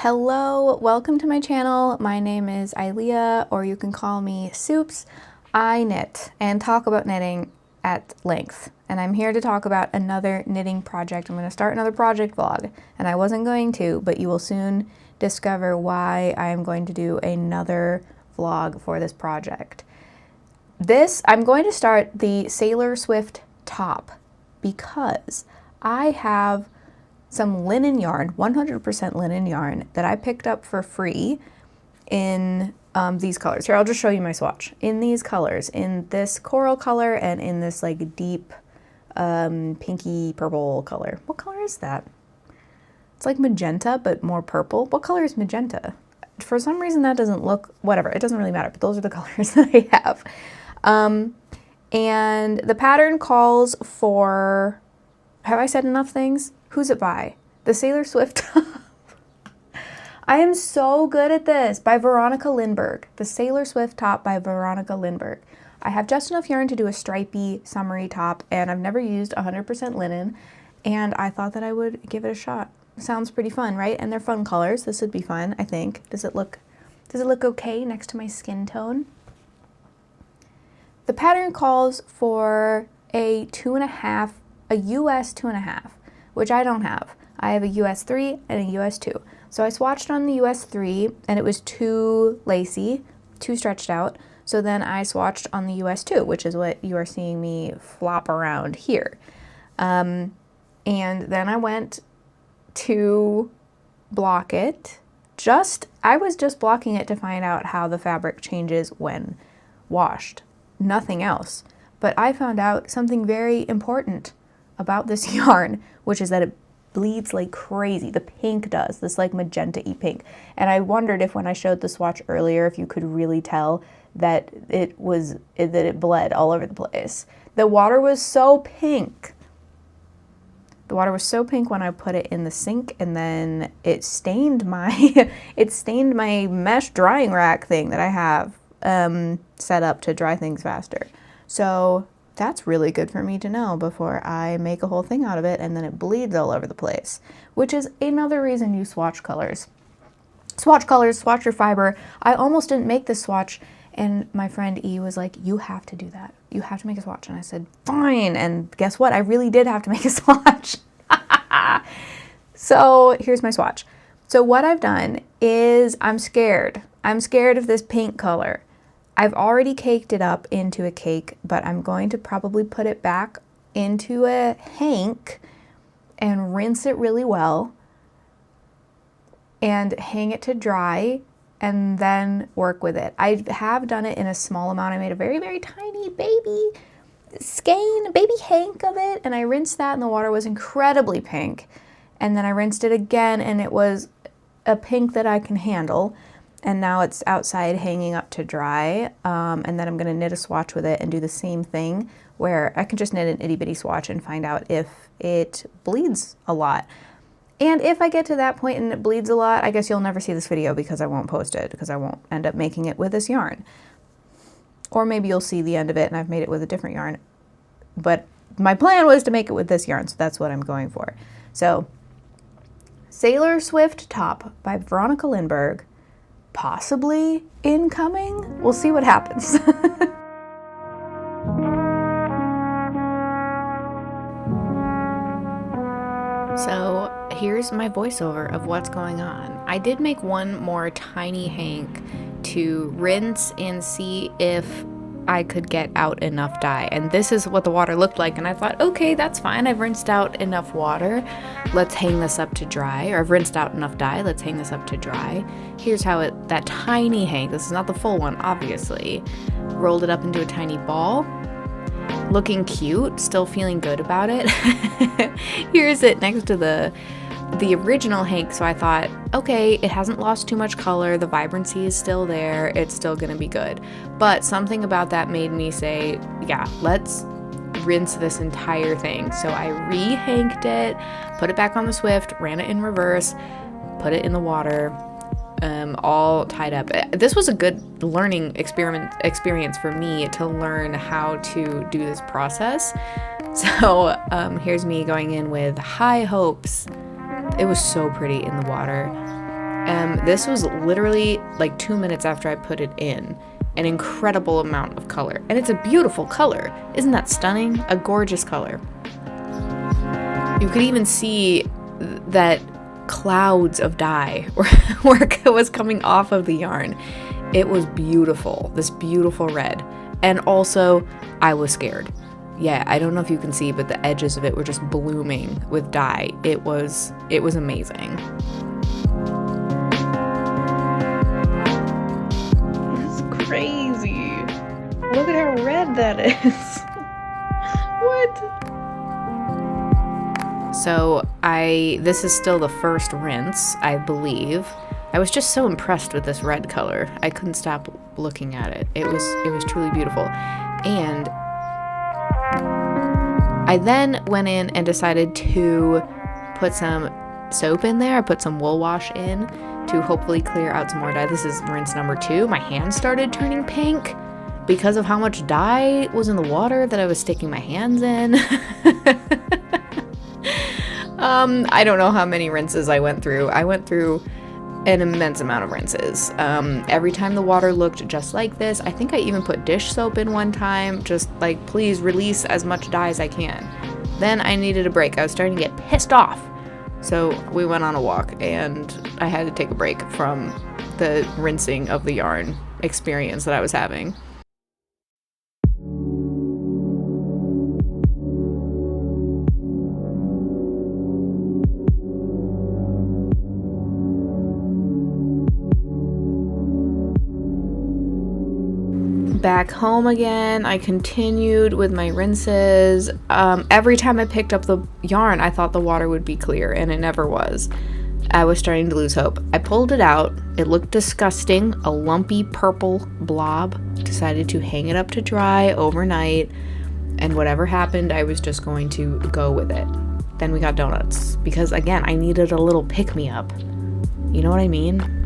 Hello, welcome to my channel. My name is Ilea, or you can call me Soups. I knit and talk about knitting at length, and I'm here to talk about another knitting project. I'm going to start another project vlog, and I wasn't going to, but you will soon discover why I am going to do another vlog for this project. I'm going to start the Sailor Swift top because I have some linen yarn, 100% linen yarn that I picked up for free in these colors. Here, I'll just show you my swatch. In these colors, in this coral color and in this like deep pinky purple color. What color is that? It's like magenta, but more purple. What color is magenta? For some reason that doesn't look, whatever, it doesn't really matter, but those are the colors that I have. And the pattern calls for, have I said enough things? Who's it by? The Sailor Swift top. I am so good at this. By Veronika Lindberg. The Sailor Swift top by Veronika Lindberg. I have just enough yarn to do a stripy summery top, and I've never used 100% linen, and I thought that I would give it a shot. Sounds pretty fun, right? And they're fun colors. This would be fun, I think. Does it look okay next to my skin tone? The pattern calls for a US 2.5, which I don't have. I have a US 3 and a US 2. So I swatched on the US 3 and it was too lacy, too stretched out. So then I swatched on the US 2, which is what you are seeing me flop around here. And then I went to block it. I was just blocking it to find out how the fabric changes when washed. Nothing else. But I found out something very important about this yarn, which is that it bleeds like crazy. The pink does, this like magenta-y pink. And I wondered if when I showed the swatch earlier, if you could really tell that it bled all over the place. The water was so pink. The water was so pink when I put it in the sink, and then it stained my my mesh drying rack thing that I have set up to dry things faster. So that's really good for me to know before I make a whole thing out of it and then it bleeds all over the place, which is another reason you swatch colors. Swatch colors, swatch your fiber. I almost didn't make this swatch, and my friend E was like, you have to do that. You have to make a swatch. And I said, fine. And guess what? I really did have to make a swatch. So here's my swatch. So what I've done is I'm scared. I'm scared of this pink color. I've already caked it up into a cake, but I'm going to probably put it back into a hank and rinse it really well and hang it to dry and then work with it. I have done it in a small amount. I made a very, very tiny baby skein, baby hank of it, and I rinsed that and the water was incredibly pink. And then I rinsed it again and it was a pink that I can handle. And now it's outside hanging up to dry, and then I'm going to knit a swatch with it and do the same thing where I can just knit an itty bitty swatch and find out if it bleeds a lot. And if I get to that point and it bleeds a lot, I guess you'll never see this video because I won't post it, because I won't end up making it with this yarn. Or maybe you'll see the end of it and I've made it with a different yarn. But my plan was to make it with this yarn, so that's what I'm going for. So, Sailor Swift top by Veronika Lindberg. Possibly incoming. We'll see what happens. So here's my voiceover of what's going on. I did make one more tiny hank to rinse and see if I could get out enough dye, and this is what the water looked like, and I thought, okay, that's fine. I've rinsed out enough water. Let's hang this up to dry, or I've rinsed out enough dye. Let's hang this up to dry. Here's how that tiny hank, this is not the full one, obviously, rolled it up into a tiny ball. Looking cute, still feeling good about it. Here's it next to the original hank, so I thought, okay, it hasn't lost too much color, the vibrancy is still there, it's still gonna be good. But something about that made me say, yeah, let's rinse this entire thing. So I re-hanked it, put it back on the Swift, ran it in reverse, put it in the water, all tied up. This was a good learning experience for me to learn how to do this process. So here's me going in with high hopes. It was so pretty in the water. this was literally like 2 minutes after I put it in. An incredible amount of color. And it's a beautiful color. Isn't that stunning? A gorgeous color. You could even see that clouds of dye was coming off of the yarn. It was beautiful, this beautiful red. And also, I was scared. Yeah, I don't know if you can see, but the edges of it were just blooming with dye. It was amazing. This is crazy. Look at how red that is. What? So this is still the first rinse, I believe. I was just so impressed with this red color. I couldn't stop looking at it. It was truly beautiful. And I then went in and decided to put some soap in there. I put some wool wash in to hopefully clear out some more dye. This is rinse number 2. My hands started turning pink because of how much dye was in the water that I was sticking my hands in. I don't know how many rinses I went through. I went through an immense amount of rinses. Every time the water looked just like this. I think I even put dish soap in one time, just like, please release as much dye as I can. Then I needed a break. I was starting to get pissed off. So we went on a walk and I had to take a break from the rinsing of the yarn experience that I was having. Back home again, I continued with my rinses. Every time I picked up the yarn, I thought the water would be clear, and it never was. I was starting to lose hope. I pulled it out. It looked disgusting, a lumpy purple blob. Decided to hang it up to dry overnight, and whatever happened, I was just going to go with it. Then we got donuts, because again, I needed a little pick-me-up. You know what I mean?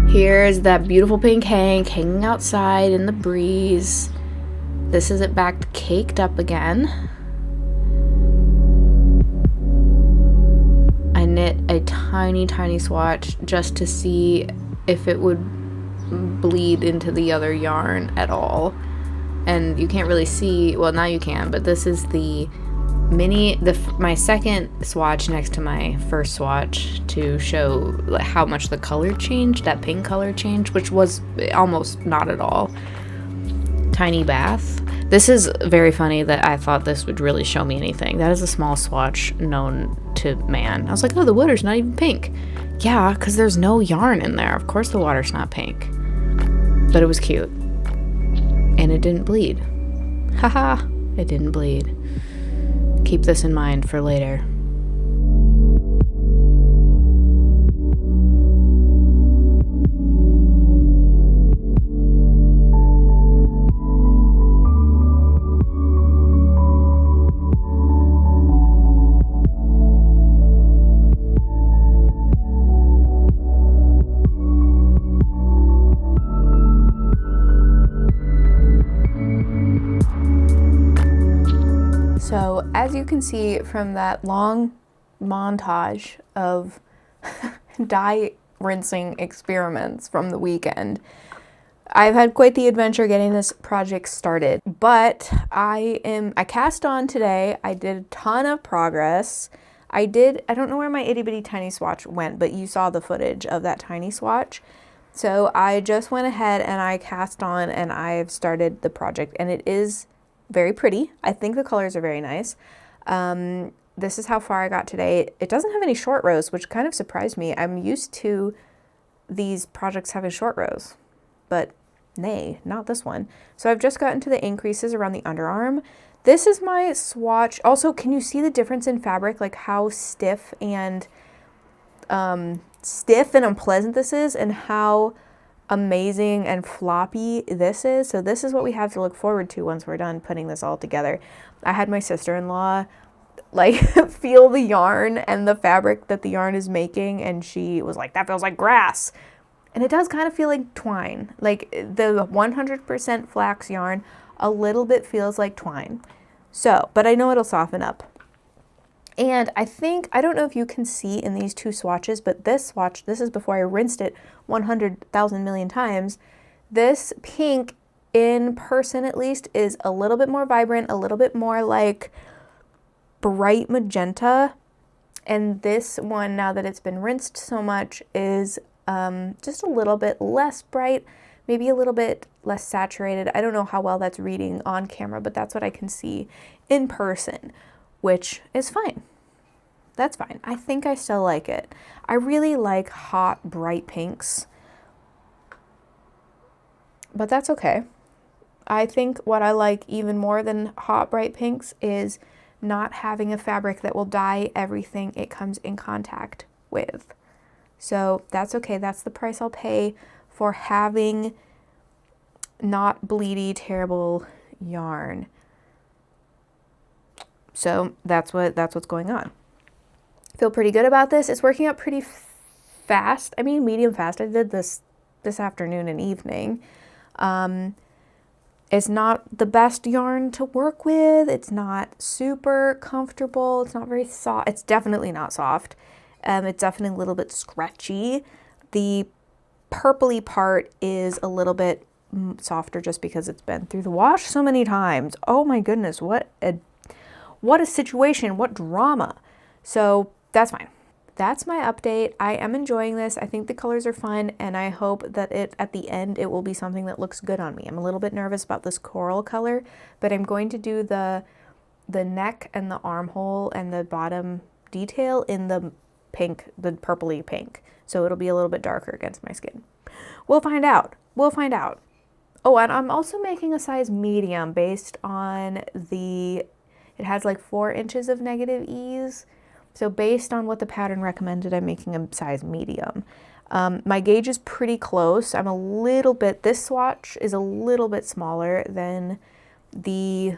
Here's that beautiful pink hank hanging outside in the breeze. This is it back caked up again. I knit a tiny swatch just to see if it would bleed into the other yarn at all. And you can't really see, well now you can, but this is the my second swatch next to my first swatch to show how much the color changed, that pink color changed, which was almost not at all. Tiny bath. This is very funny that I thought this would really show me anything. That is a small swatch known to man. I was like, oh, the water's not even pink. Yeah, because there's no yarn in there. Of course the water's not pink. But it was cute. And it didn't bleed. Haha, it didn't bleed. Keep this in mind for later. So, as you can see from that long montage of dye rinsing experiments from the weekend, I've had quite the adventure getting this project started. But I cast on today. I did a ton of progress. I don't know where my itty bitty tiny swatch went, but you saw the footage of that tiny swatch. So I just went ahead and I cast on and I've started the project, and it is very pretty. I think the colors are very nice. This is how far I got today. It doesn't have any short rows, which kind of surprised me. I'm used to these projects having short rows, but nay, not this one. So I've just gotten to the increases around the underarm. This is my swatch. Also, can you see the difference in fabric, like how stiff and unpleasant this is, and how amazing and floppy this is? So this is what we have to look forward to once we're done putting this all together. I had my sister-in-law like feel the yarn and the fabric that the yarn is making, and she was like, that feels like grass. And it does kind of feel like twine. Like the 100% flax yarn a little bit feels like twine. So, but I know it'll soften up. And I think, I don't know if you can see in these two swatches, but this swatch, this is before I rinsed it 100,000 million times. This pink, in person at least, is a little bit more vibrant, a little bit more like bright magenta. And this one, now that it's been rinsed so much, is just a little bit less bright, maybe a little bit less saturated. I don't know how well that's reading on camera, but that's what I can see in person, which is fine. That's fine. I think I still like it. I really like hot, bright pinks, but that's okay. I think what I like even more than hot, bright pinks is not having a fabric that will dye everything it comes in contact with. So that's okay. That's the price I'll pay for having not bleedy, terrible yarn. So that's what's going on. Feel pretty good about this. It's working out pretty fast. I mean, medium fast. I did this afternoon and evening. It's not the best yarn to work with. It's not super comfortable. It's not very soft. It's definitely not soft. It's definitely a little bit scratchy. The purpley part is a little bit softer just because it's been through the wash so many times. Oh my goodness, what a situation, what drama. So that's fine. That's my update. I am enjoying this. I think the colors are fun, and I hope that at the end it will be something that looks good on me. I'm a little bit nervous about this coral color, but I'm going to do the neck and the armhole and the bottom detail in the pink, the purpley pink. So it'll be a little bit darker against my skin. We'll find out. We'll find out. Oh, and I'm also making a size medium based on it has like 4 inches of negative ease. So based on what the pattern recommended, I'm making a size medium. My gauge is pretty close. This swatch is a little bit smaller than the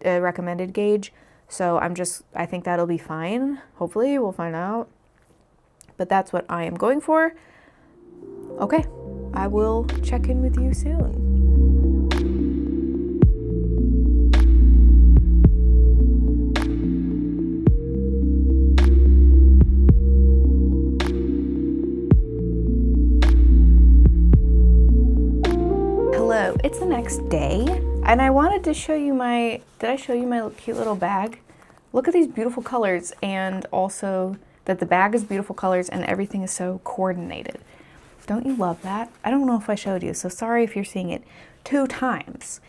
recommended gauge. So I think that'll be fine. Hopefully, we'll find out. But that's what I am going for. Okay, I will check in with you soon. It's the next day, and I wanted to show you did I show you my cute little bag? Look at these beautiful colors, and also that the bag is beautiful colors and everything is so coordinated. Don't you love that? I don't know if I showed you, so sorry if you're seeing it 2 times.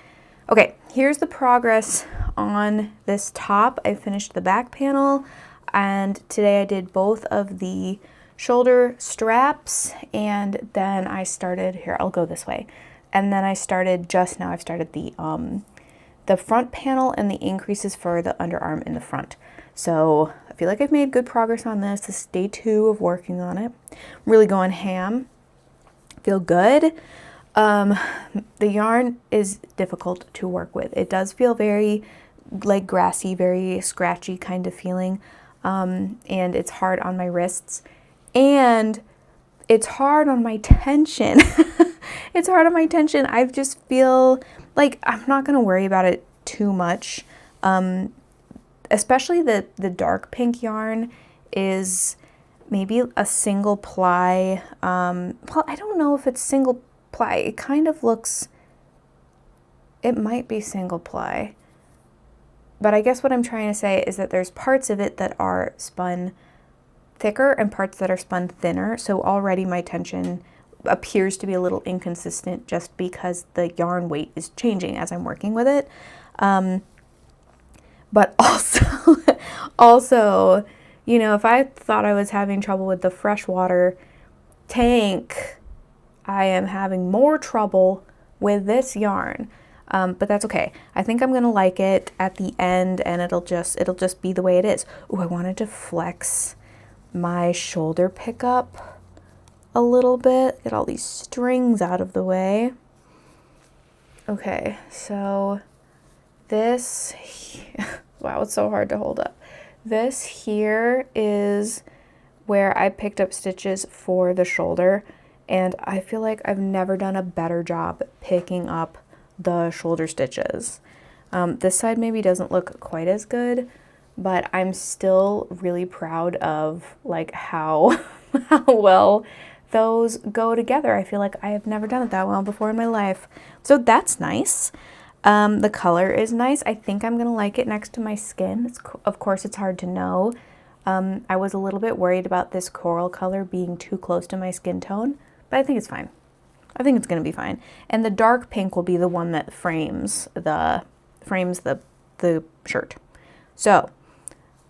Okay, here's the progress on this top. I finished the back panel, and today I did both of the shoulder straps, and then I started, here, I'll go this way. And then I've started the front panel and the increases for the underarm in the front. So I feel like I've made good progress on this. This is day 2 of working on it. I'm really going ham. Feel good. The yarn is difficult to work with. It does feel very like grassy, very scratchy kind of feeling. And it's hard on my wrists. And it's hard on my tension. It's hard on my tension. I just feel like I'm not going to worry about it too much. Especially the dark pink yarn is maybe a single ply. Well, I don't know if it's single ply. It kind of looks, it might be single ply. But I guess what I'm trying to say is that there's parts of it that are spun thicker and parts that are spun thinner. So already my tension appears to be a little inconsistent just because the yarn weight is changing as I'm working with it. But also, you know, if I thought I was having trouble with the freshwater tank, I am having more trouble with this yarn. But that's okay. I think I'm gonna like it at the end, and it'll just be the way it is. Ooh, I wanted to flex my shoulder pickup a little bit, get all these strings out of the way. Okay, so this, wow, it's so hard to hold up. This here is where I picked up stitches for the shoulder, and I feel like I've never done a better job picking up the shoulder stitches. This side maybe doesn't look quite as good, but I'm still really proud of like how, how well those go together. I feel like I have never done it that well before in my life. So that's nice. The color is nice. I think I'm gonna like it next to my skin. Of course, it's hard to know. I was a little bit worried about this coral color being too close to my skin tone, but I think it's fine. I think it's gonna be fine. And the dark pink will be the one that frames the shirt. So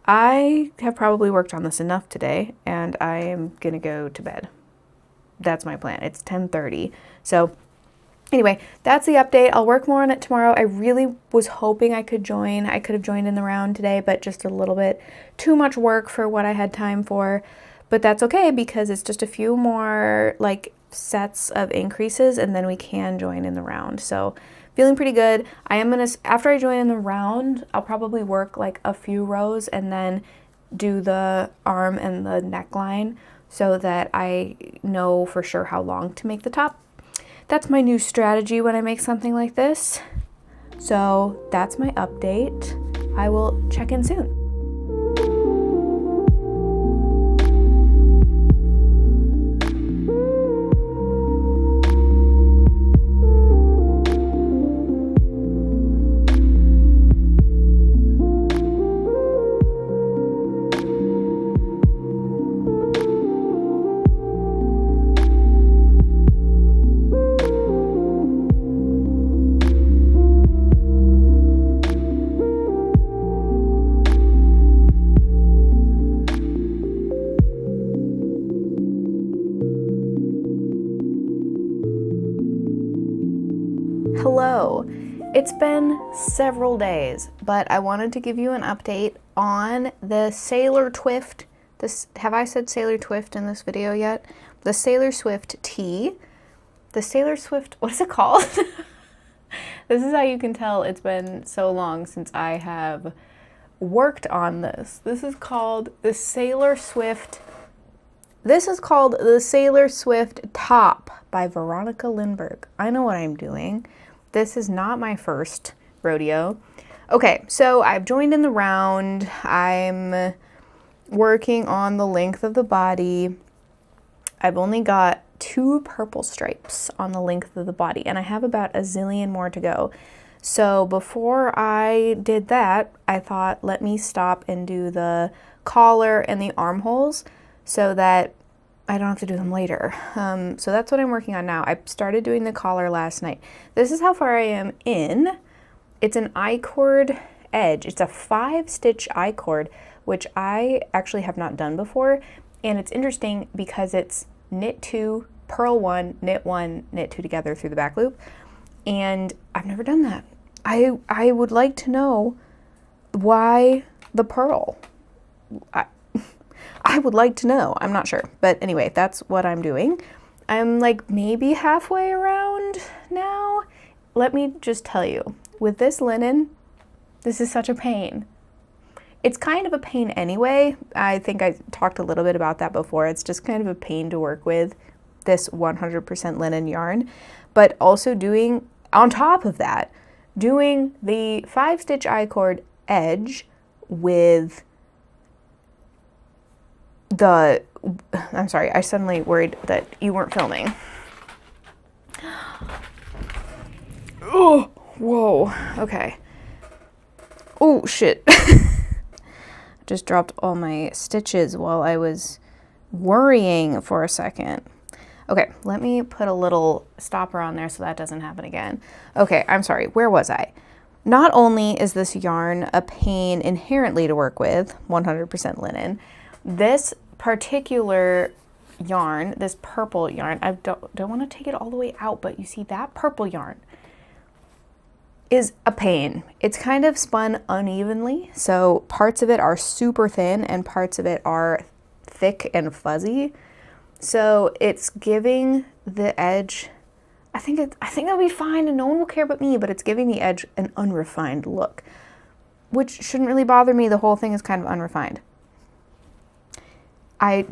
I have probably worked on this enough today, and I am gonna go to bed. That's my plan. It's 10:30. So anyway, that's the update. I'll work more on it tomorrow. I really was hoping I could join. I could have joined in the round today, but just a little bit too much work for what I had time for. But that's okay because it's just a few more like sets of increases and then we can join in the round. So feeling pretty good. I am gonna, after I join in the round, I'll probably work like a few rows and then do the arm and the neckline so that I know for sure how long to make the top. That's my new strategy when I make something like this. So that's my update. I will check in soon. Hello. It's been several days, but I wanted to give you an update on the Sailor Twift. Have I said Sailor Twift in this video yet? The Sailor Swift tee. The Sailor Swift, what is it called? This is how you can tell it's been so long since I have worked on this. This is called the Sailor Swift. This is called the Sailor Swift top by Veronika Lindberg. I know what I'm doing. This is not my first rodeo. Okay, so I've joined in the round. I'm working on the length of the body. I've only got 2 purple stripes on the length of the body, and I have about a zillion more to go. So before I did that, I thought, let me stop and do the collar and the armholes so that I don't have to do them later. So that's what I'm working on now. I started doing the collar last night. This is how far I am in. It's an I-cord edge. It's a 5-stitch I-cord, which I actually have not done before. And it's interesting because it's knit 2, purl 1, knit 1, knit 2 together through the back loop. And I've never done that. I would like to know why the purl. I would like to know. I'm not sure. But anyway, that's what I'm doing. I'm like maybe halfway around now. Let me just tell you, with this linen, this is such a pain. It's kind of a pain anyway. I think I talked a little bit about that before. It's just kind of a pain to work with, this 100% linen yarn. But also doing, on top of that, doing the 5-stitch I-cord edge with I'm sorry, I suddenly worried that you weren't filming. Oh, whoa, okay. Oh, shit. Just dropped all my stitches while I was worrying for a second. Okay, let me put a little stopper on there so that doesn't happen again. Okay, I'm sorry, where was I? Not only is this yarn a pain inherently to work with, 100% linen, this particular yarn, this purple yarn, I don't want to take it all the way out, but you see that purple yarn is a pain. It's kind of spun unevenly, so parts of it are super thin and parts of it are thick and fuzzy. So it's giving the edge, I think it'll be fine and no one will care but me, but it's giving the edge an unrefined look, which shouldn't really bother me. The whole thing is kind of unrefined. I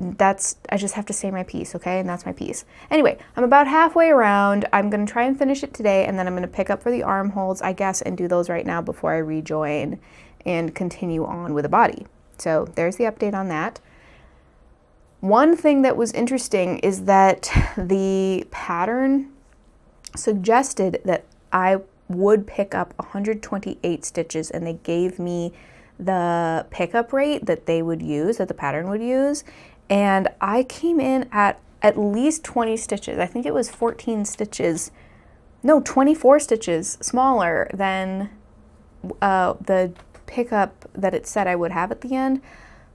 just have to say my piece, okay? And that's my piece. Anyway, I'm about halfway around. I'm gonna try and finish it today, and then I'm gonna pick up for the armholes, I guess, and do those right now before I rejoin. and continue on with the body. So there's the update on that. One thing that was interesting is that the pattern suggested that I would pick up 128 stitches, and they gave me the pickup rate that they would use, that the pattern would use, and I came in at least 20 stitches. I think it was 24 stitches smaller than the pickup that it said I would have at the end.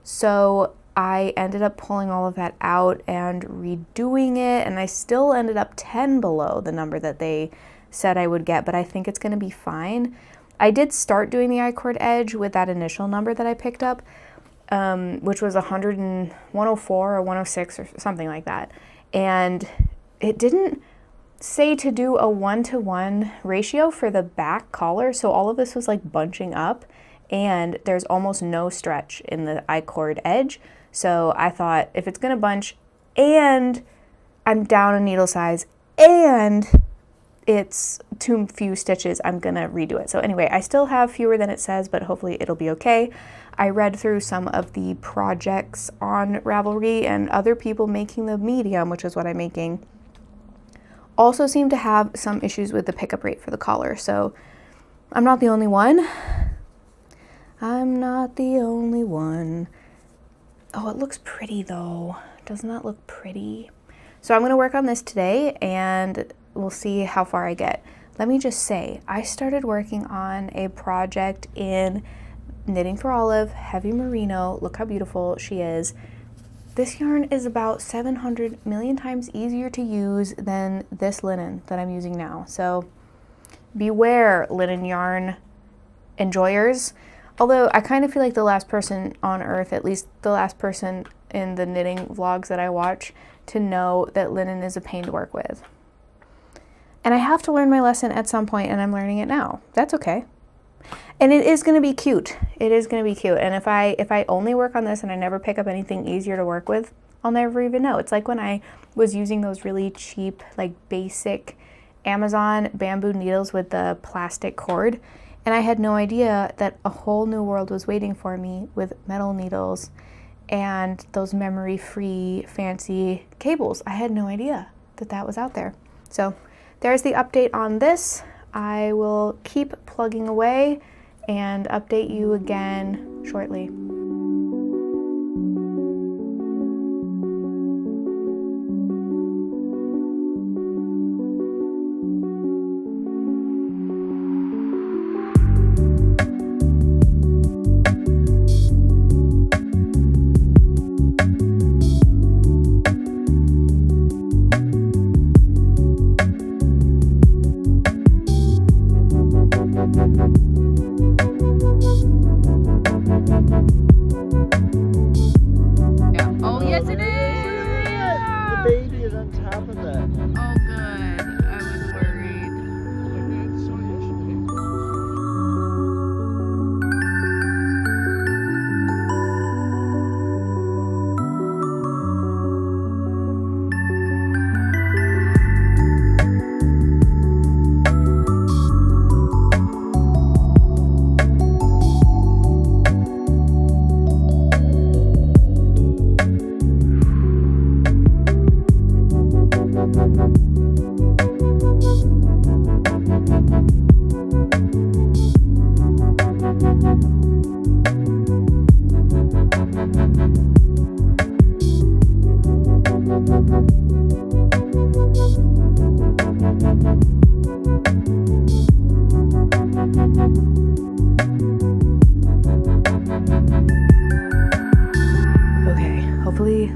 So I ended up pulling all of that out and redoing it, and I still ended up 10 below the number that they said I would get, but I think it's going to be fine. I did start doing the I-cord edge with that initial number that I picked up, which was 104 or 106 or something like that. And it didn't say to do a 1-to-1 ratio for the back collar, so all of this was like bunching up, and there's almost no stretch in the I-cord edge. So I thought, if it's going to bunch and I'm down a needle size and it's too few stitches, I'm going to redo it. So anyway, I still have fewer than it says, but hopefully it'll be okay. I read through some of the projects on Ravelry, and other people making the medium, which is what I'm making, also seem to have some issues with the pickup rate for the collar. So I'm not the only one. I'm not the only one. Oh, it looks pretty though. Doesn't that look pretty? So I'm going to work on this today, and we'll see how far I get. Let me just say, I started working on a project in Knitting for Olive, heavy merino. Look how beautiful she is. This yarn is about 700 million times easier to use than this linen that I'm using now. So beware, linen yarn enjoyers. Although I kind of feel like the last person on earth, at least the last person in the knitting vlogs that I watch, to know that linen is a pain to work with. And I have to learn my lesson at some point, and I'm learning it now. That's okay. And it is going to be cute. It is going to be cute. And if I only work on this and I never pick up anything easier to work with, I'll never even know. It's like when I was using those really cheap, like basic Amazon bamboo needles with the plastic cord, and I had no idea that a whole new world was waiting for me with metal needles and those memory-free fancy cables. I had no idea that that was out there. So there's the update on this. I will keep plugging away and update you again shortly.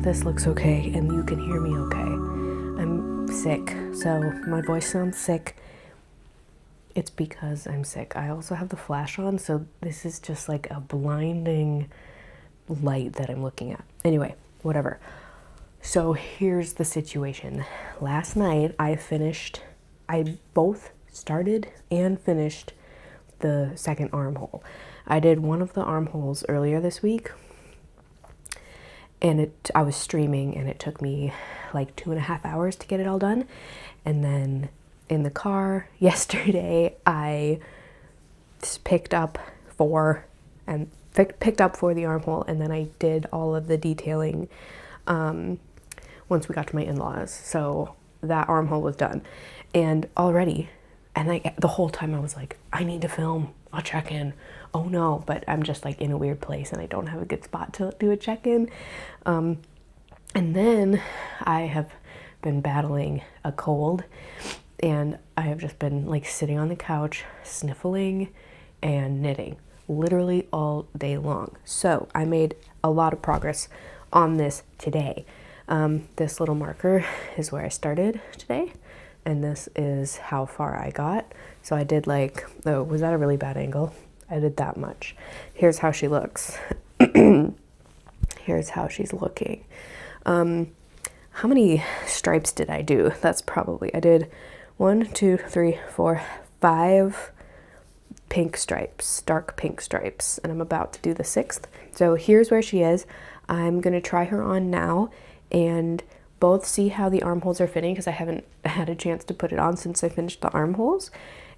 This looks okay and you can hear me okay. I'm sick, so my voice sounds sick. It's because I'm sick. I also have the flash on, so this is just like a blinding light that I'm looking at. Anyway, whatever. So here's the situation. Last night I both started and finished the second armhole. I did one of the armholes earlier this week, and I was streaming, and it took me like 2.5 hours to get it all done. And then in the car yesterday, I picked up 4 and picked up for the armhole, and then I did all of the detailing once we got to my in-laws. So that armhole was done, and already, and the whole time I was like, I need to film a check-in. Oh no, but I'm just like in a weird place and I don't have a good spot to do a check-in. And then I have been battling a cold, and I have just been like sitting on the couch, sniffling and knitting literally all day long. So I made a lot of progress on this today. This little marker is where I started today, and this is how far I got. So I did like, oh, was that a really bad angle? I did that much. Here's how she looks. Here's how she's looking. How many stripes did I do? That's probably, I did 1, 2, 3, 4, 5 pink stripes, dark pink stripes, and I'm about to do the 6th. So here's where she is. I'm gonna try her on now and both see how the armholes are fitting, because I haven't had a chance to put it on since I finished the armholes,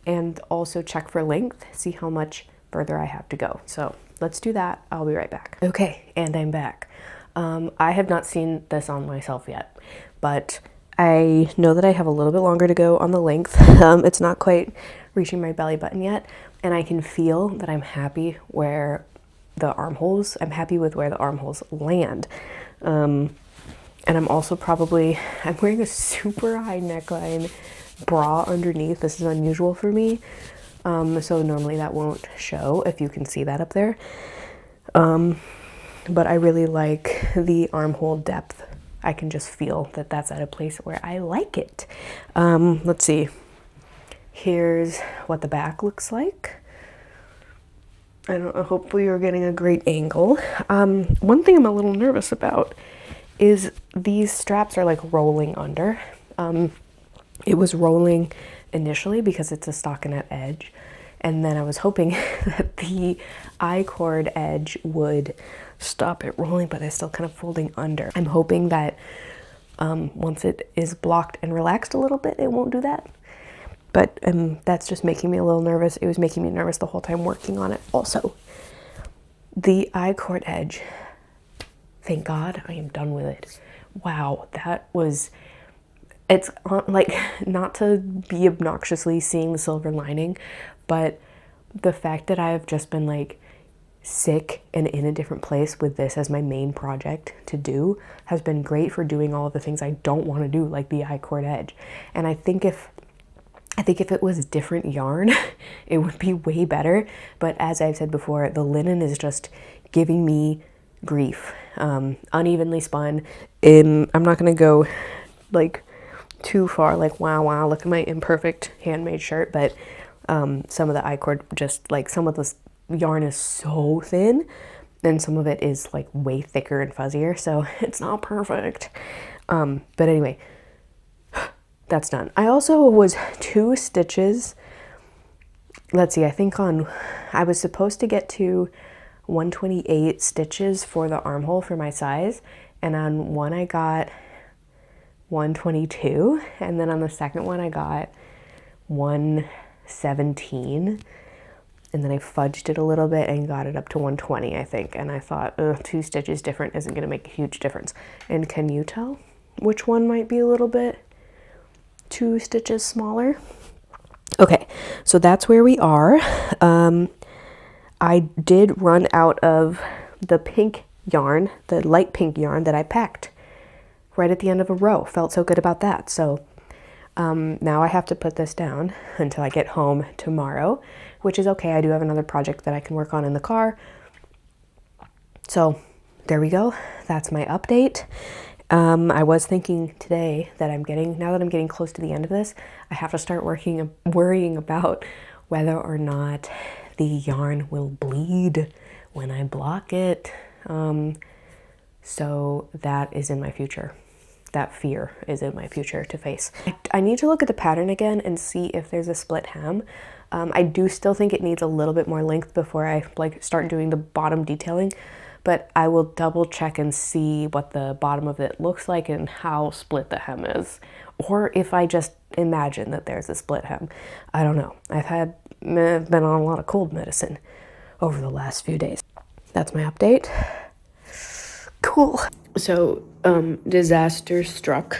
and also check for length, see how much further I have to go. So let's do that. I'll be right back. Okay, and I'm back. I have not seen this on myself yet, but I know that I have a little bit longer to go on the length. It's not quite reaching my belly button yet, and I can feel that I'm happy where the armholes, I'm happy with where the armholes land. And I'm also I'm wearing a super high neckline bra underneath. This is unusual for me. So normally that won't show if you can see that up there. But I really like the armhole depth. I can just feel that that's at a place where I like it. Let's see. Here's what the back looks like. I don't know, hopefully you're getting a great angle. One thing I'm a little nervous about is these straps are like rolling under. It was rolling initially because it's a stockinette edge, and then I was hoping that the I-cord edge would stop it rolling, but it's still kind of folding under. I'm hoping that once it is blocked and relaxed a little bit, it won't do that. But that's just making me a little nervous. It was making me nervous the whole time working on it. Also, the I-cord edge, thank God I am done with it. Wow, that was, it's like, not to be obnoxiously seeing the silver lining, but the fact that I've just been like sick and in a different place with this as my main project to do has been great for doing all of the things I don't want to do, like the I-cord edge. And I think if it was different yarn, it would be way better. But as I've said before, the linen is just giving me grief. Unevenly spun. I'm not going to go like too far, like wow, look at my imperfect handmade shirt. But some of the I-cord, just like some of this yarn is so thin, and some of it is like way thicker and fuzzier. So it's not perfect. But anyway, that's done. I also was 2 stitches. Let's see, I think I was supposed to get to 128 stitches for the armhole for my size, and on one I got 122, and then on the second one I got 117, and then I fudged it a little bit and got it up to 120, I think. And I thought, 2 stitches different isn't going to make a huge difference. And can you tell which one might be a little bit 2 stitches smaller? Okay, so that's where we are. I did run out of the pink yarn, the light pink yarn that I packed right at the end of a row. Felt so good about that. So now I have to put this down until I get home tomorrow, which is okay. I do have another project that I can work on in the car. So there we go. That's my update. I was thinking today that now that I'm getting close to the end of this, I have to start worrying about whether or not the yarn will bleed when I block it. So that is in my future. That fear is in my future to face. I need to look at the pattern again and see if there's a split hem. I do still think it needs a little bit more length before I start doing the bottom detailing, but I will double check and see what the bottom of it looks like and how split the hem is. Or if I just imagine that there's a split hem. I don't know. I've been on a lot of cold medicine. over the last few days. That's my update. Cool. So, disaster struck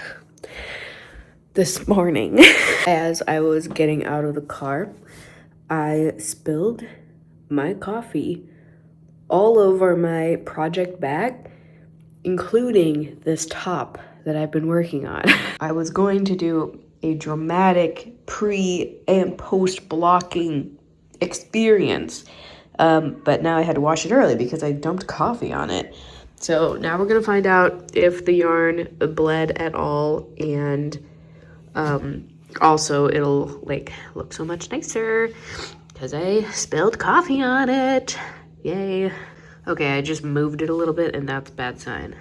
this morning. As I was getting out of the car, I spilled my coffee all over my project bag, including this top that I've been working on. I was going to do a dramatic pre and post blocking experience, but now I had to wash it early because I dumped coffee on it. So now we're gonna find out if the yarn bled at all, and also it'll like look so much nicer because I spilled coffee on it. Yay. Okay, I just moved it a little bit, and that's a bad sign.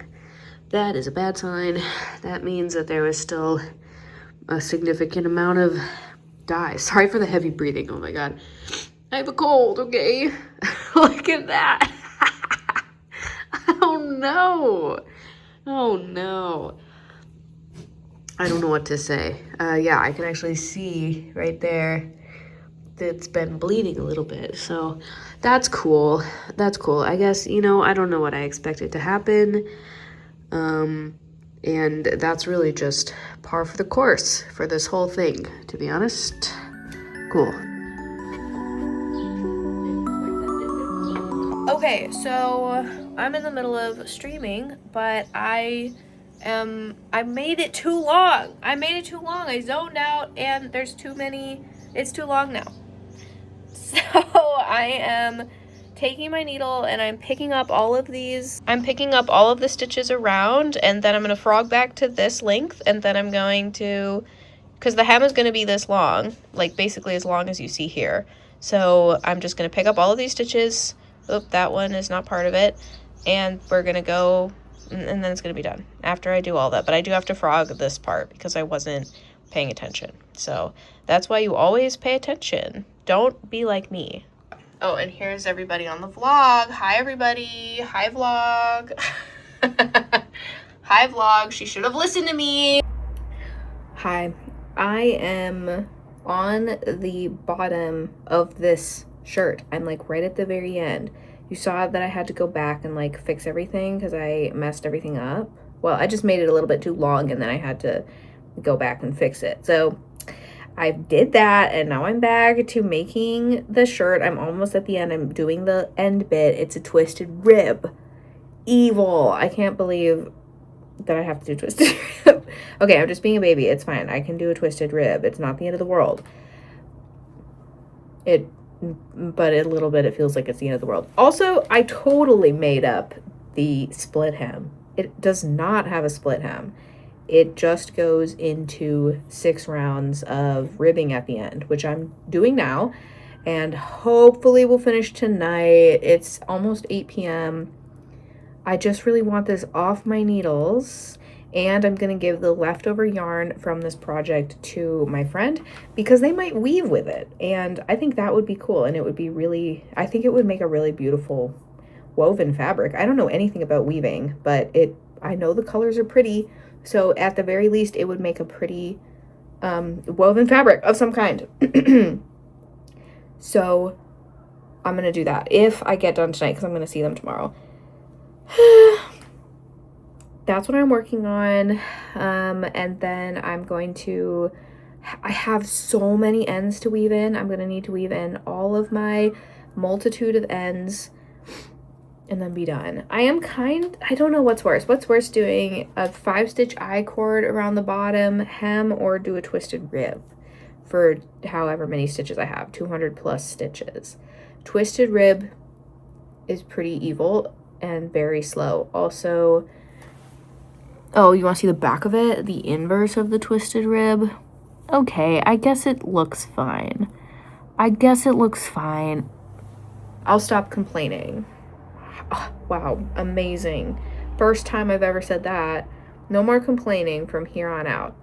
That is a bad sign. That means that there was still a significant amount of dye. Sorry for the heavy breathing. Oh my god. I have a cold, okay? Look at that. Oh no. Oh no. I don't know what to say. Yeah, I can actually see right there it's been bleeding a little bit, so that's cool. That's cool. I guess, you know, I don't know what I expected to happen, and that's really just par for the course for this whole thing, to be honest. Cool. Okay, so I'm in the middle of streaming, but I made it too long. I zoned out, and there's too many. It's too long now. So I am taking my needle and I'm picking up all of these. I'm picking up all of the stitches around, and then I'm going to frog back to this length, and then I'm going to, because the hem is going to be this long, like basically as long as you see here. So I'm just going to pick up all of these stitches. Oop, that one is not part of it. And we're going to go, and then it's going to be done after I do all that. But I do have to frog this part because I wasn't paying attention. So that's why you always pay attention. Don't be like me. Oh, and here's everybody on the vlog. Hi, everybody. Hi, vlog. Hi, vlog. She should have listened to me. Hi. I am on the bottom of this shirt. I'm like right at the very end. You saw that I had to go back and like fix everything because I messed everything up. Well, I just made it a little bit too long, and then I had to go back and fix it. So I did that, and now I'm back to making the shirt. I'm almost at the end. I'm doing the end bit. It's a twisted rib. Evil. I can't believe that I have to do twisted rib. Okay, I'm just being a baby. It's fine. I can do a twisted rib. It's not the end of the world. But a little bit it feels like it's the end of the world. Also, I totally made up the split hem. It does not have a split hem. It just goes into 6 rounds of ribbing at the end, which I'm doing now, and hopefully we'll finish tonight. It's almost 8 p.m. I just really want this off my needles, and I'm gonna give the leftover yarn from this project to my friend because they might weave with it, and I think that would be cool, and it would be really, I think it would make a really beautiful woven fabric. I don't know anything about weaving, but I know the colors are pretty. So at the very least, it would make a pretty woven fabric of some kind. So I'm going to do that if I get done tonight, because I'm going to see them tomorrow. That's what I'm working on. And then I'm going to, I have so many ends to weave in. I'm going to need to weave in all of my multitude of ends and then be done. I don't know what's worse. What's worse, doing a 5-stitch I-cord around the bottom hem or do a twisted rib for however many stitches I have, 200 plus stitches. Twisted rib is pretty evil and very slow. Also, oh, you want to see the back of it? The inverse of the twisted rib? Okay, I guess it looks fine. I'll stop complaining. Oh, wow, amazing. First time I've ever said that. No more complaining from here on out.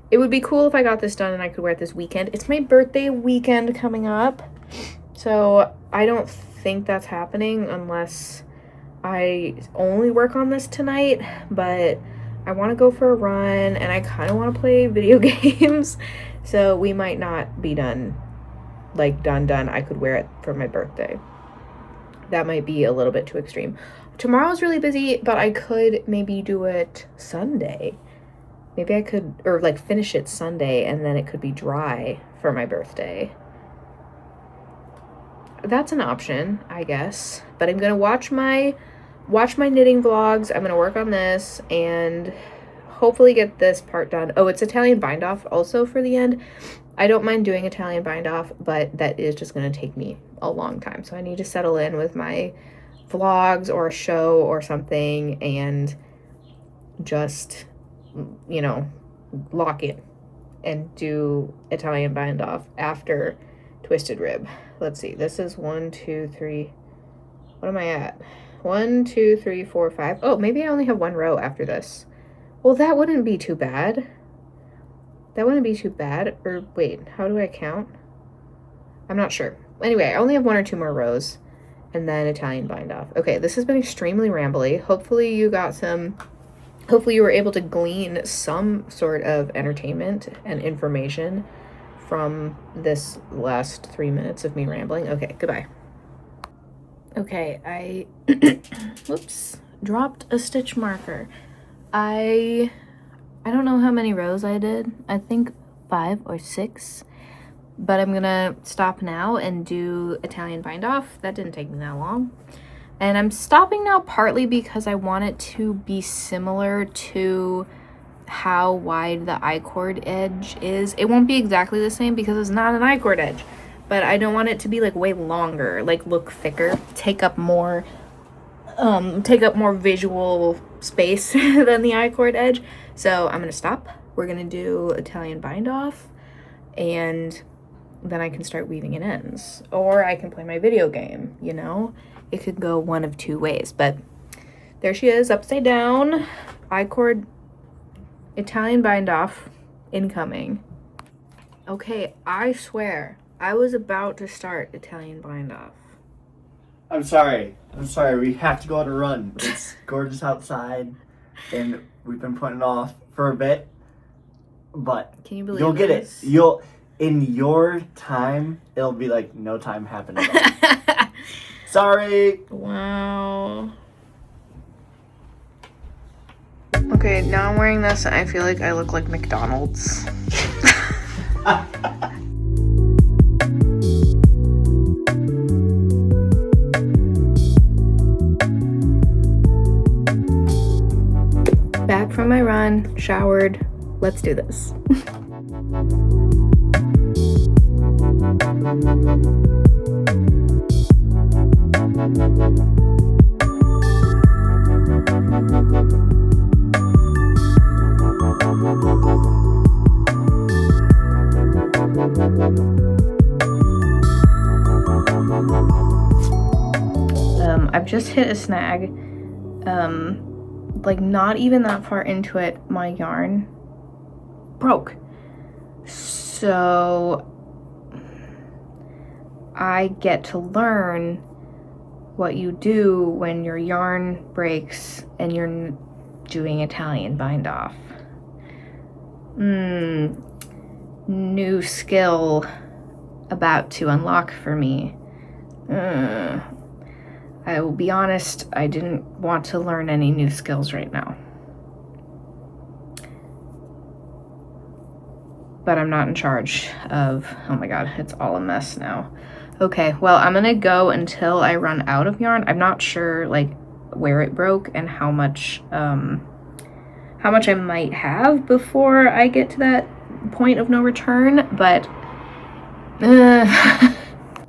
It would be cool if I got this done and I could wear it this weekend. It's my birthday weekend coming up, so I don't think that's happening unless I only work on this tonight, but I want to go for a run and I kind of want to play video games, so we might not be done like done, I could wear it for my birthday. That might be a little bit too extreme. Tomorrow's really busy, but I could maybe do it Sunday. Maybe I could, or like finish it Sunday and then it could be dry for my birthday. That's an option, I guess. But I'm gonna watch my knitting vlogs. I'm gonna work on this and hopefully get this part done. Oh, it's Italian bind off also for the end. I don't mind doing Italian bind off, but that is just gonna take me a long time. So I need to settle in with my vlogs or a show or something and just, you know, lock in and do Italian bind off after twisted rib. Let's see, this is 1, 2, 3. What am I at? 1, 2, 3, 4, 5. Oh, maybe I only have 1 row after this. Well, that wouldn't be too bad. That wouldn't be too bad. Or wait, how do I count? I'm not sure. Anyway, I only have 1 or 2 more rows and then Italian bind off. Okay, this has been extremely rambly. Hopefully you were able to glean some sort of entertainment and information from this last 3 minutes of me rambling. Okay, goodbye. Okay, I whoops, dropped a stitch marker. I don't know how many rows I did. I think 5 or 6. But I'm gonna stop now and do Italian bind off. That didn't take me that long. And I'm stopping now partly because I want it to be similar to how wide the I-cord edge is. It won't be exactly the same because it's not an I-cord edge, but I don't want it to be like way longer, like look thicker, take up more visual space than the I-cord edge. So I'm gonna stop. We're gonna do Italian bind off and then I can start weaving in ends, or I can play my video game, you know? It could go one of 2 ways, but there she is, upside down, I-cord, Italian bind off, incoming. Okay, I swear, I was about to start Italian bind off. I'm sorry, we have to go on a run. It's gorgeous outside, and we've been putting it off for a bit, but Can you believe you'll get this? it. In your time, it'll be like no time happened at all. Sorry. Wow. Okay, now I'm wearing this and I feel like I look like McDonald's. Back from my run, showered. Let's do this. I've just hit a snag. Like not even that far into it, my yarn broke. So I get to learn what you do when your yarn breaks and you're doing Italian bind off. New skill about to unlock for me. I will be honest, I didn't want to learn any new skills right now. But I'm not in charge of, oh my god, it's all a mess now. Okay, well, I'm gonna go until I run out of yarn. I'm not sure like where it broke and how much I might have before I get to that point of no return, but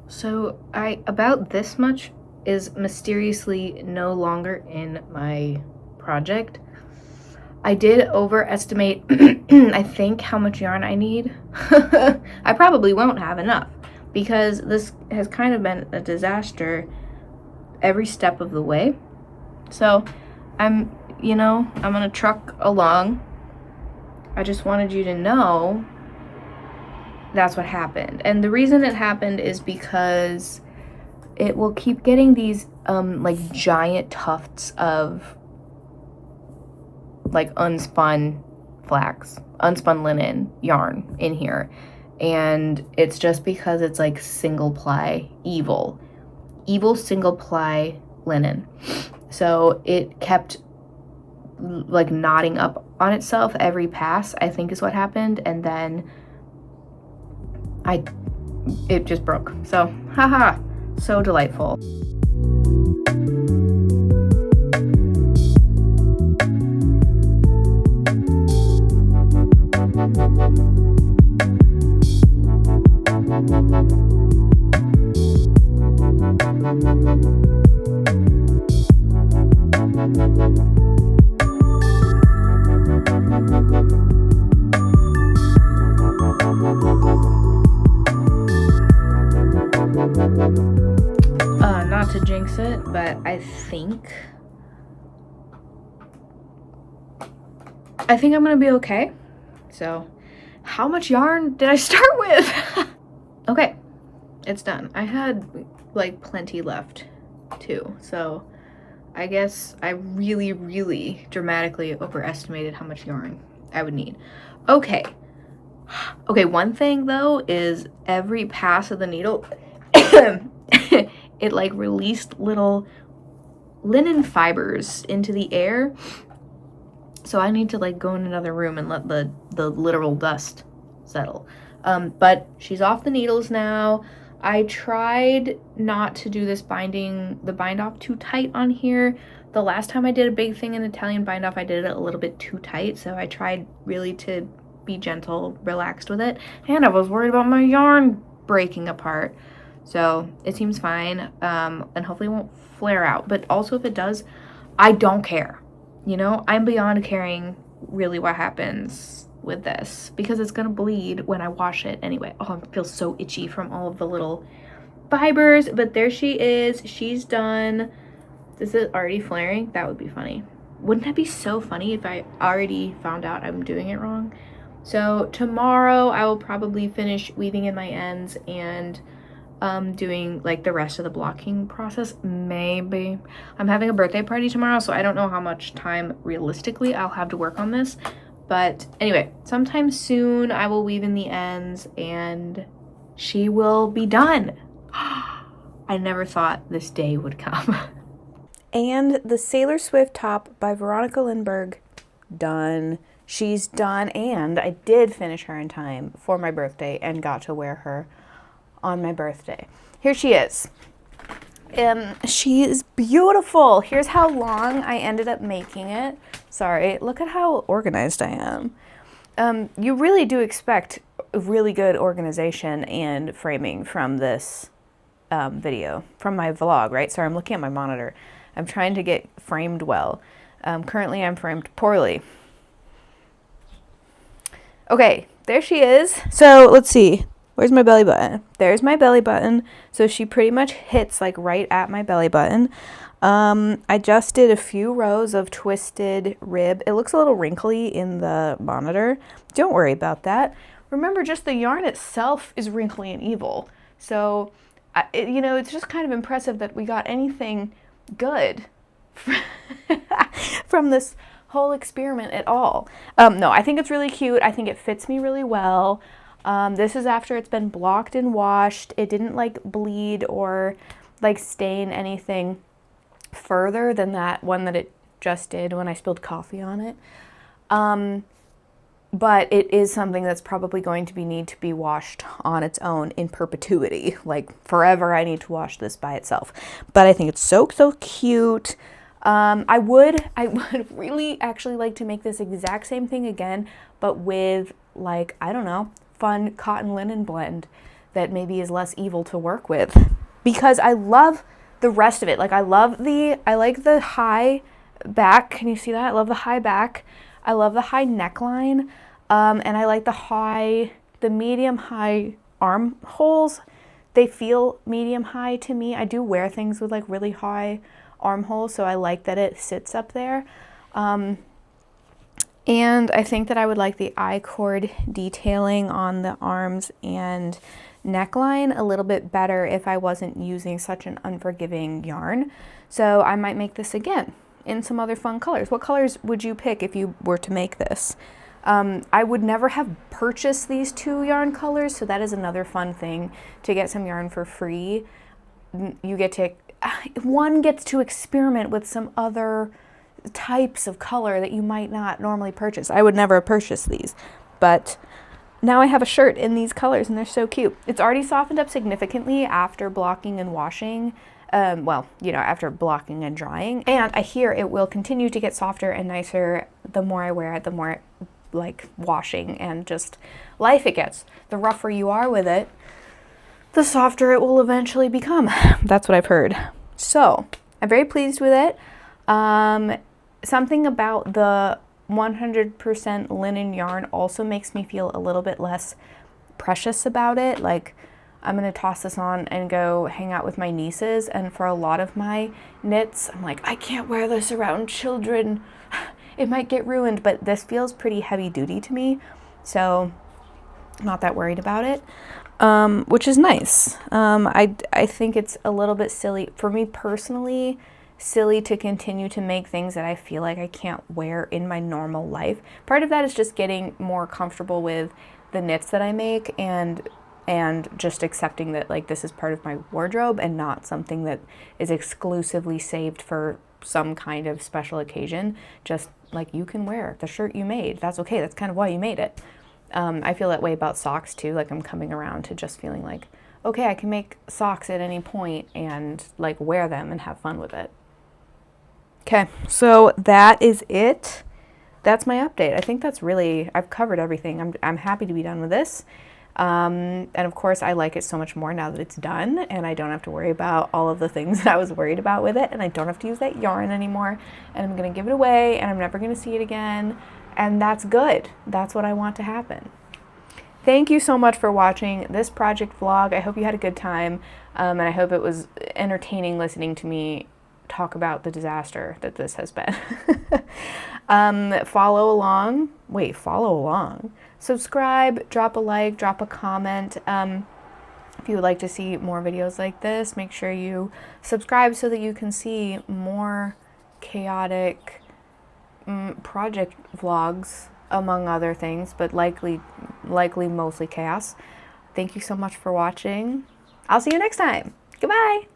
so about this much is mysteriously no longer in my project. I did overestimate, I think, how much yarn I need. I probably won't have enough because this has kind of been a disaster every step of the way. So I'm gonna truck along. I just wanted you to know that's what happened. And the reason it happened is because it will keep getting these like giant tufts of like unspun linen yarn in here, and it's just because it's like single ply evil single ply linen. So it kept like knotting up on itself every pass, I think is what happened, and then it just broke. So haha, so delightful. Not to jinx it, but I think I'm gonna be okay. So, how much yarn did I start with? Okay, it's done. I had like plenty left too, so I guess I really, really dramatically overestimated how much yarn I would need. Okay, one thing though is every pass of the needle, it like released little linen fibers into the air. So I need to like go in another room and let the literal dust settle. But she's off the needles now. I tried not to do this the bind off too tight on here. The last time I did a big thing in Italian bind off, I did it a little bit too tight. So I tried really to be gentle, relaxed with it. And I was worried about my yarn breaking apart. So it seems fine, and hopefully it won't flare out. But also if it does, I don't care. You know, I'm beyond caring really what happens with this, because it's gonna bleed when I wash it anyway. Oh, I feel so itchy from all of the little fibers, but there she is. She's done. Is it already flaring? That would be funny. Wouldn't that be so funny if I already found out I'm doing it wrong? So tomorrow I will probably finish weaving in my ends and doing like the rest of the blocking process. Maybe. I'm having a birthday party tomorrow, so I don't know how much time realistically I'll have to work on this. But anyway, sometime soon I will weave in the ends and she will be done. I never thought this day would come. And the Sailor Swift top by Veronika Lindberg, done. She's done, and I did finish her in time for my birthday and got to wear her on my birthday. Here she is. She is beautiful. Here's how long I ended up making it. Sorry, look at how organized I am. You really do expect really good organization and framing from this video, from my vlog, right? Sorry, I'm looking at my monitor. I'm trying to get framed well. Currently, I'm framed poorly. Okay, there she is. So let's see. Where's my belly button? There's my belly button. So she pretty much hits like right at my belly button. I just did a few rows of twisted rib. It looks a little wrinkly in the monitor. Don't worry about that. Remember, just the yarn itself is wrinkly and evil. So, you know, it's just kind of impressive that we got anything good from this whole experiment at all. No, I think it's really cute. I think it fits me really well. This is after it's been blocked and washed. It didn't like bleed or like stain anything further than that one that it just did when I spilled coffee on it. But it is something that's probably going to need to be washed on its own in perpetuity. Like forever I need to wash this by itself. But I think it's so cute. I would really actually like to make this exact same thing again, but with like, I don't know, fun cotton linen blend that maybe is less evil to work with, because I love the rest of it. Like I like the high back. Can you see that? I love the high back. I love the high neckline. And I like the medium high armholes. They feel medium high to me. I do wear things with like really high armholes, so I like that it sits up there. And I think that I would like the I-cord detailing on the arms and neckline a little bit better if I wasn't using such an unforgiving yarn. So I might make this again in some other fun colors. What colors would you pick if you were to make this? I would never have purchased these 2 yarn colors, so that is another fun thing to get some yarn for free. You get to, one gets to experiment with some other types of color that you might not normally purchase. I would never have purchased these, but now I have a shirt in these colors and they're so cute. It's already softened up significantly after blocking and washing. Well, you know, after blocking and drying. And I hear it will continue to get softer and nicer the more I wear it, the more like washing and just life it gets. The rougher you are with it, the softer it will eventually become. That's what I've heard. So I'm very pleased with it. Something about the 100% linen yarn also makes me feel a little bit less precious about it. Like, I'm gonna toss this on and go hang out with my nieces, and for a lot of my knits, I'm like, I can't wear this around children. It might get ruined, but this feels pretty heavy duty to me, so I'm not that worried about it, which is nice. I think it's a little bit silly, for me personally, silly to continue to make things that I feel like I can't wear in my normal life. Part of that is just getting more comfortable with the knits that I make and just accepting that like this is part of my wardrobe and not something that is exclusively saved for some kind of special occasion. Just like, you can wear the shirt you made. That's okay. That's kind of why you made it. I feel that way about socks too. Like, I'm coming around to just feeling like, okay, I can make socks at any point and like wear them and have fun with it. Okay, so that is it. That's my update. I think that's really, I've covered everything. I'm happy to be done with this. And of course, I like it so much more now that it's done and I don't have to worry about all of the things that I was worried about with it, and I don't have to use that yarn anymore, and I'm gonna give it away and I'm never gonna see it again, and that's good. That's what I want to happen. Thank you so much for watching this project vlog. I hope you had a good time, and I hope it was entertaining listening to me talk about the disaster that this has been. Follow along. Subscribe, drop a like, drop a comment. If you would like to see more videos like this, make sure you subscribe so that you can see more chaotic project vlogs, among other things, but likely mostly chaos. Thank you so much for watching. I'll see you next time. Goodbye.